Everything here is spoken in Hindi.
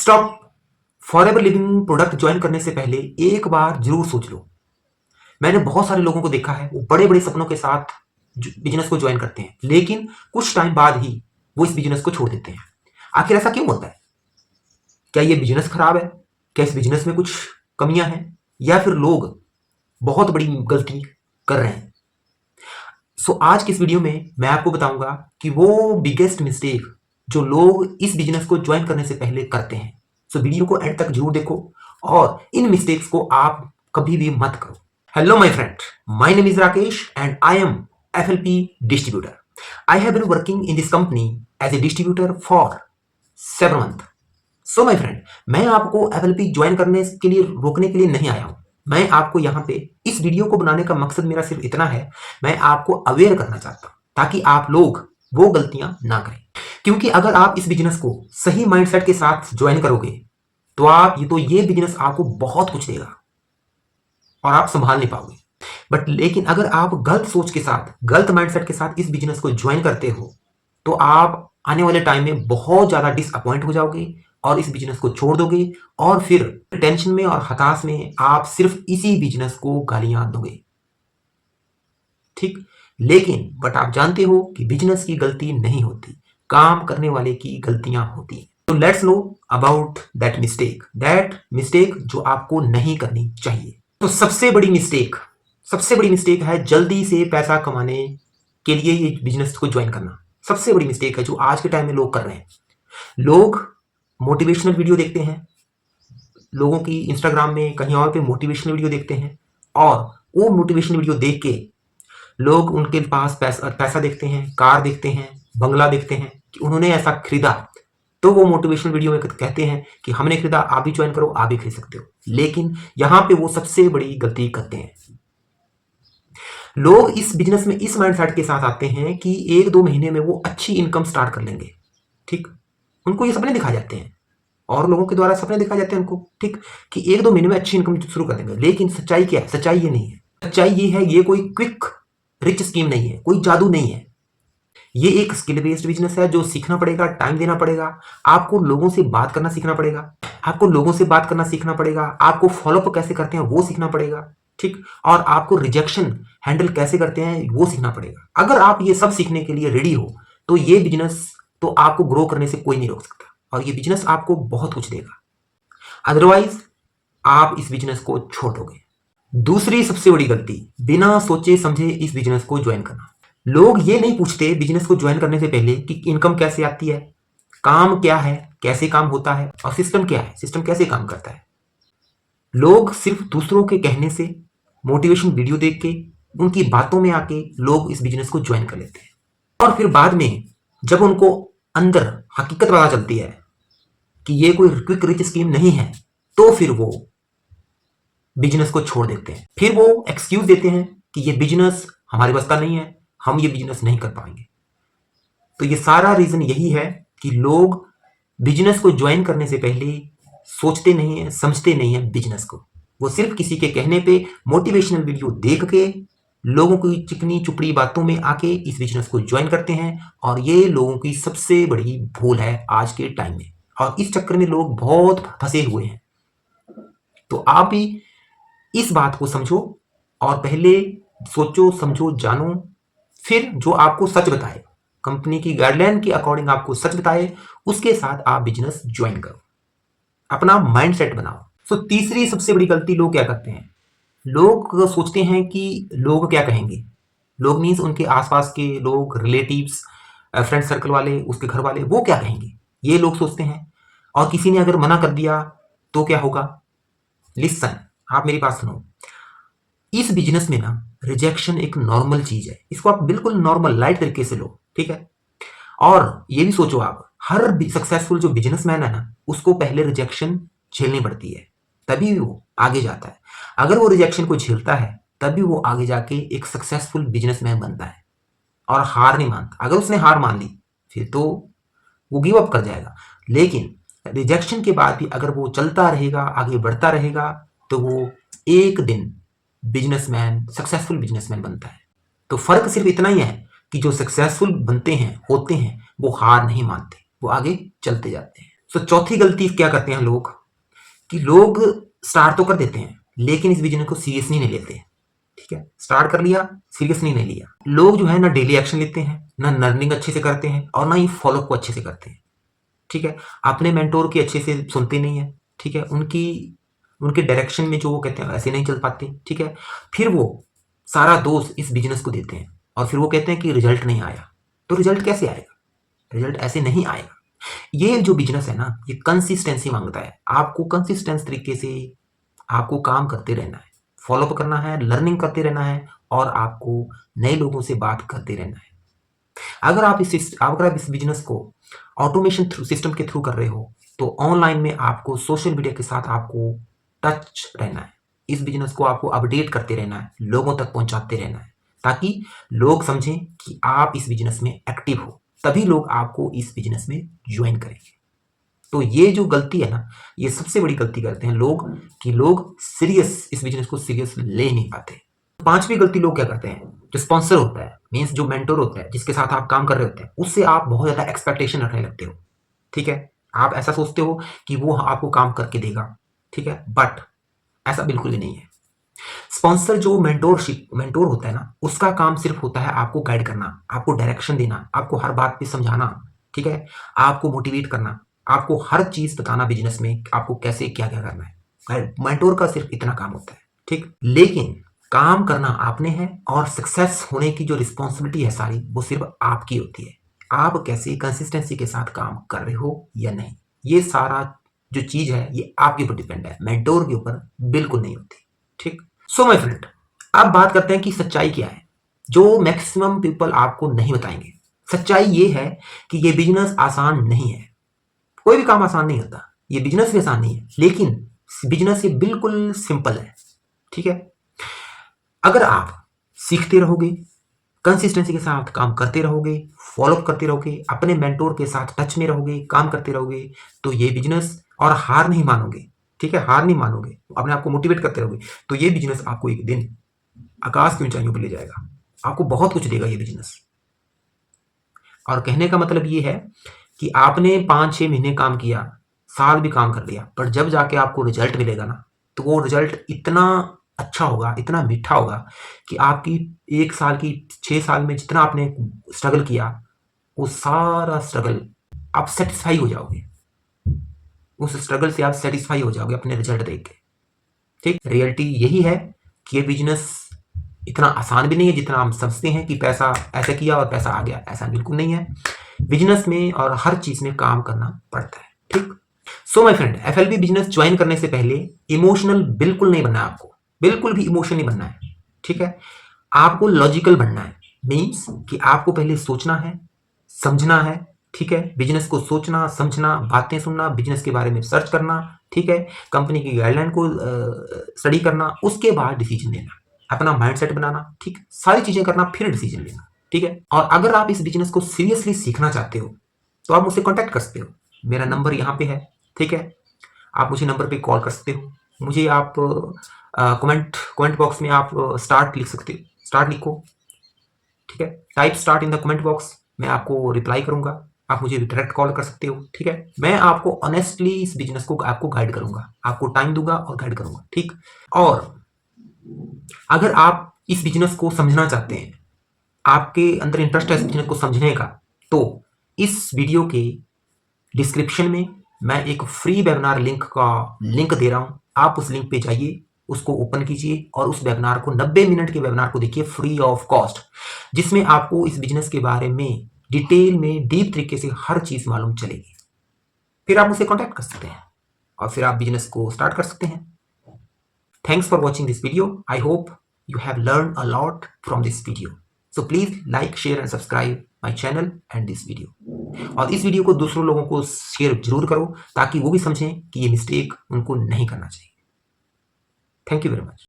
Stop forever living product join करने से पहले एक बार जरूर सोच लो। मैंने बहुत सारे लोगों को देखा है, वो बड़े बड़े सपनों के साथ बिजनेस को ज्वाइन करते हैं, लेकिन कुछ टाइम बाद ही वो इस बिजनेस को छोड़ देते हैं। आखिर ऐसा क्यों होता है? क्या ये बिजनेस खराब है? क्या इस बिजनेस में कुछ कमियां हैं, या फिर लोग बहुत बड़ी गलती कर रहे हैं? आज की इस वीडियो में मैं आपको बताऊंगा कि वो बिगेस्ट मिस्टेक जो लोग इस बिजनेस को ज्वाइन करने से पहले करते हैं। वीडियो को एंड तक जरूर देखो और इन मिस्टेक्स को आप कभी भी मत करो। Hello my friend, my name is Rakesh and I am FLP distributor. I have been working in this company as a distributor for 7 month. My friend, मैं आपको FLP ज्वाइन करने के लिए रोकने के लिए नहीं आया हूं। मैं आपको यहाँ पे इस वीडियो को बनाने का मकसद मेरा सिर्फ इतना है, मैं आपको अवेयर करना चाहता हूँ ताकि आप लोग वो गलतियां ना करें। क्योंकि अगर आप इस बिजनेस को सही माइंडसेट के साथ ज्वाइन करोगे तो ये बिजनेस आपको बहुत कुछ देगा और आप संभाल नहीं पाओगे। लेकिन अगर आप गलत सोच के साथ, गलत माइंडसेट के साथ इस बिजनेस को ज्वाइन करते हो तो आप आने वाले टाइम में बहुत ज्यादा डिसअपॉइंट हो जाओगे और इस बिजनेस को छोड़ दोगे और फिर टेंशन में और हताश में आप सिर्फ इसी बिजनेस को गालियां दोगे। ठीक, लेकिन आप जानते हो कि बिजनेस की गलती नहीं होती, काम करने वाले की गलतियां होती हैं। तो let's know about that mistake जो आपको नहीं करनी चाहिए। तो सबसे बड़ी मिस्टेक है जल्दी से पैसा कमाने के लिए ये बिजनेस को ज्वाइन करना। सबसे बड़ी मिस्टेक है जो आज के टाइम में लोग कर रहे हैं। लोग मोटिवेशनल वीडियो देखते हैं, लोगों की इंस्टाग्राम में कहीं और पे मोटिवेशनल वीडियो देखते हैं और वो मोटिवेशनल वीडियो देख के लोग उनके पास पैसा देखते हैं, कार देखते हैं, बंगला देखते हैं कि उन्होंने ऐसा खरीदा, तो वो मोटिवेशनल वीडियो में कहते हैं कि हमने खरीदा, आप भी ज्वाइन करो, आप भी खरीद सकते हो। लेकिन यहां पे वो सबसे बड़ी गलती करते हैं। लोग इस बिजनेस में इस माइंडसेट के साथ आते हैं कि 1-2 महीने में वो अच्छी इनकम स्टार्ट कर लेंगे। ठीक, उनको ये सपने दिखाए जाते हैं और लोगों के द्वारा सपने दिखाए जाते हैं उनको, ठीक, कि 1-2 महीने में अच्छी इनकम शुरू कर देंगे। लेकिन सच्चाई क्या है? सच्चाई ये नहीं है। सच्चाई ये है, ये कोई क्विक रिच स्कीम नहीं है, कोई जादू नहीं है। ये एक स्किल बेस्ड बिजनेस है जो सीखना पड़ेगा, टाइम देना पड़ेगा, आपको लोगों से बात करना सीखना पड़ेगा, आपको फॉलोअप कैसे करते हैं वो सीखना पड़ेगा, ठीक, और आपको रिजेक्शन हैंडल कैसे करते हैं वो सीखना पड़ेगा। अगर आप ये सब सीखने के लिए रेडी हो तो ये बिजनेस तो आपको ग्रो करने से कोई नहीं रोक सकता और ये बिजनेस आपको बहुत कुछ देगा। अदरवाइज आप इस बिजनेस को छोड़ दोगे। दूसरी सबसे बड़ी गलती, बिना सोचे समझे इस बिजनेस को ज्वाइन करना। लोग ये नहीं पूछते बिजनेस को ज्वाइन करने से पहले कि इनकम कैसे आती है, काम क्या है, कैसे काम होता है और सिस्टम क्या है, सिस्टम कैसे काम करता है। लोग सिर्फ दूसरों के कहने से, मोटिवेशन वीडियो देख के, उनकी बातों में आके लोग इस बिजनेस को ज्वाइन कर लेते हैं और फिर बाद में जब उनको अंदर हकीकत पता चलती है कि ये कोई क्विक रिच स्कीम नहीं है तो फिर वो बिजनेस को छोड़ देते हैं। फिर वो एक्सक्यूज देते हैं कि ये बिजनेस हमारे बस का नहीं है, हम ये बिजनेस नहीं कर पाएंगे। तो ये सारा रीजन यही है कि लोग बिजनेस को ज्वाइन करने से पहले सोचते नहीं है, समझते नहीं है बिजनेस को। वो सिर्फ किसी के कहने पे, मोटिवेशनल वीडियो देख के, लोगों की चिकनी चुपड़ी बातों में आके इस बिजनेस को ज्वाइन करते हैं और ये लोगों की सबसे बड़ी भूल है आज के टाइम में और इस चक्कर में लोग बहुत फंसे हुए हैं। तो आप भी इस बात को समझो और पहले सोचो, समझो, जानो, फिर जो आपको सच बताए, कंपनी की गाइडलाइन के अकॉर्डिंग आपको सच बताए, उसके साथ आप बिजनेस ज्वाइन करो, अपना माइंडसेट बनाओ। तीसरी सबसे बड़ी गलती लोग क्या करते हैं, लोग सोचते हैं कि लोग क्या कहेंगे। लोग मीन्स उनके आसपास के लोग, रिलेटिव्स, फ्रेंड सर्कल वाले, उसके घर वाले, वो क्या कहेंगे, ये लोग सोचते हैं। और किसी ने अगर मना कर दिया तो क्या होगा? लिसन, आप मेरी बात सुनो। इस बिजनेस में ना रिजेक्शन एक नॉर्मल चीज है, इसको आप बिल्कुल नॉर्मल लाइट तरीके से लो, ठीक है। और ये भी सोचो आप, हर सक्सेसफुल जो बिजनेसमैन है ना, उसको पहले रिजेक्शन झेलनी पड़ती है, तभी वो आगे जाता है। अगर वो रिजेक्शन को झेलता है तभी वो आगे जाके एक सक्सेसफुल बिजनेसमैन बनता है और हार नहीं मानता। अगर उसने हार मान ली फिर तो वो गिव अप कर जाएगा, लेकिन रिजेक्शन के बाद भी अगर वो चलता रहेगा, आगे बढ़ता रहेगा, तो वो एक दिन बिजनेसमैन, सक्सेसफुल बिजनेसमैन बनता है। तो फर्क सिर्फ इतना ही है कि जो सक्सेसफुल बनते हैं, होते हैं, वो हार नहीं मानते, वो आगे चलते जाते हैं। सो चौथी गलती क्या करते हैं लोग कि लोग स्टार्ट तो कर देते हैं लेकिन इस विजन को सीरियसली नहीं लेते। ठीक है, स्टार्ट कर लिया, सीरियसली नहीं लिया। लोग जो है ना डेली एक्शन लेते हैं, ना लर्निंग अच्छे से करते हैं और ना ही फॉलो को अच्छे से करते हैं। ठीक है, अपने मेंटोर की अच्छे से सुनते नहीं है। ठीक है, उनके डायरेक्शन में जो वो कहते हैं ऐसे नहीं चल पाते। ठीक है, फिर वो सारा दोष इस बिजनेस को देते हैं और फिर वो कहते हैं कि रिजल्ट नहीं आया। तो रिजल्ट कैसे आएगा? रिजल्ट ऐसे नहीं आएगा। ये जो बिजनेस है ना, ये कंसिस्टेंसी मांगता है। आपको कंसिस्टेंस तरीके से आपको काम करते रहना है, फॉलोअप करना है, लर्निंग करते रहना है और आपको नए लोगों से बात करते रहना है। अगर आप इस बिजनेस को ऑटोमेशन थ्रू सिस्टम के थ्रू कर रहे हो तो ऑनलाइन में आपको सोशल मीडिया के साथ आपको टच रहना है। इस बिजनेस को आपको अपडेट करते रहना है, लोगों तक पहुंचाते रहना है ताकि लोग समझें कि आप इस बिजनेस में एक्टिव हो, तभी लोग आपको इस बिजनेस में ज्वाइन करेंगे। तो ये जो गलती है ना, ये सबसे बड़ी गलती करते हैं लोग कि लोग सीरियस इस बिजनेस को सीरियस ले नहीं पाते। पांचवी गलती लोग क्या करते हैं, जो स्पॉन्सर होता है मीन्स जो मेंटोर होता है जिसके साथ आप काम कर रहे होते हैं, उससे आप बहुत ज्यादा एक्सपेक्टेशन रखने लगते हो। ठीक है, आप ऐसा सोचते हो कि वो आपको काम करके देगा। ठीक है, बट ऐसा बिल्कुल भी नहीं है। स्पॉन्सर जो मेंटोर होता है ना, उसका काम सिर्फ होता है आपको गाइड करना, आपको डायरेक्शन देना, आपको हर बात पे समझाना। ठीक है, आपको मोटिवेट करना, आपको हर चीज बताना बिजनेस में आपको कैसे क्या क्या करना है। मेंटोर का सिर्फ इतना काम होता है। ठीक, लेकिन काम करना आपने है और सक्सेस होने की जो रिस्पॉन्सिबिलिटी है सारी, वो सिर्फ आपकी होती है। आप कैसे कंसिस्टेंसी के साथ काम कर रहे हो या नहीं, ये सारा जो चीज है ये आपके ऊपर डिपेंड है, मेंटोर के ऊपर बिल्कुल नहीं होती। ठीक, सो माय फ्रेंड, अब बात करते हैं कि सच्चाई क्या है, जो मैक्सिमम पीपल आपको नहीं बताएंगे। सच्चाई ये है कि ये बिजनेस आसान नहीं है। कोई भी काम आसान नहीं होता, ये बिजनेस भी आसान नहीं है, लेकिन बिजनेस ये बिल्कुल सिंपल है। ठीक है, अगर आप सीखते रहोगे, कंसिस्टेंसी के साथ काम करते रहोगे, फॉलोअप करते रहोगे, अपने मेंटोर के साथ टच में रहोगे, काम करते रहोगे, तो ये बिजनेस, और हार नहीं मानोगे। ठीक है, हार नहीं मानोगे, अपने आप को मोटिवेट करते रहोगे, तो ये बिजनेस आपको एक दिन आकाश की ऊंचाइयों पर ले जाएगा। आपको बहुत कुछ देगा ये बिजनेस। और कहने का मतलब ये है कि आपने 5-6 महीने काम किया, साल भी काम कर लिया, पर जब जाके आपको रिजल्ट मिलेगा ना, तो वो रिजल्ट इतना अच्छा होगा, इतना मीठा होगा कि आपकी 1 साल की 6 साल में जितना आपने स्ट्रगल किया, वो सारा स्ट्रगल आप सेटिस्फाई हो जाओगे। उस स्ट्रगल से आप सेटिस्फाई हो जाओगे अपने रिजल्ट देख के। ठीक, रियलिटी यही है कि ये बिजनेस इतना आसान भी नहीं है जितना हम समझते हैं कि पैसा ऐसे किया और पैसा आ गया। ऐसा बिल्कुल नहीं है। बिजनेस में और हर चीज में काम करना पड़ता है। ठीक, so my friend, FLB business join करने से पहले इमोशनल बिल्कुल नहीं बनना है। आपको बिल्कुल भी इमोशन नहीं बनना है। ठीक है, आपको लॉजिकल बनना है। मीन्स कि आपको पहले सोचना है, समझना है। ठीक है, बिजनेस को सोचना, समझना, बातें सुनना, बिजनेस के बारे में सर्च करना। ठीक है, कंपनी की गाइडलाइन को स्टडी करना, उसके बाद डिसीजन लेना, अपना माइंडसेट बनाना। ठीक, सारी चीजें करना, फिर डिसीजन लेना। ठीक है, और अगर आप इस बिजनेस को सीरियसली सीखना चाहते हो तो आप मुझसे कांटेक्ट कर सकते हो। मेरा नंबर यहाँ पे है। ठीक है, आप मुझे नंबर पे कॉल कर सकते हो। मुझे आप कमेंट बॉक्स में आप स्टार्ट लिख सकते हो, स्टार्ट लिखो। ठीक है, type start in the comment box, मैं आपको रिप्लाई करूंगा। आप मुझे डायरेक्ट कॉल कर सकते हो। ठीक है, मैं आपको ऑनेस्टली इस बिजनेस को आपको गाइड करूंगा, आपको टाइम दूंगा और गाइड करूंगा। ठीक, और अगर आप इस बिजनेस को समझना चाहते हैं, आपके अंदर इंटरेस्ट है इस बिजनेस को समझने का, तो इस वीडियो के डिस्क्रिप्शन में मैं एक फ्री वेबिनार लिंक दे रहा हूं। आप उस लिंक पे जाइए, उसको ओपन कीजिए और उस वेबिनार को 90 मिनट के वेबिनार को देखिए फ्री ऑफ कॉस्ट, जिसमें आपको इस बिजनेस के बारे में डिटेल में डीप तरीके से हर चीज मालूम चलेगी। फिर आप मुझसे कांटेक्ट कर सकते हैं और फिर आप बिजनेस को स्टार्ट कर सकते हैं। Thanks for watching this video. I hope you have learned a lot from this video. So please like, share and subscribe my channel and this video. और इस वीडियो को दूसरों लोगों को शेयर जरूर करो ताकि वो भी समझें कि ये मिस्टेक उनको नहीं करना चाहिए। Thank you very much.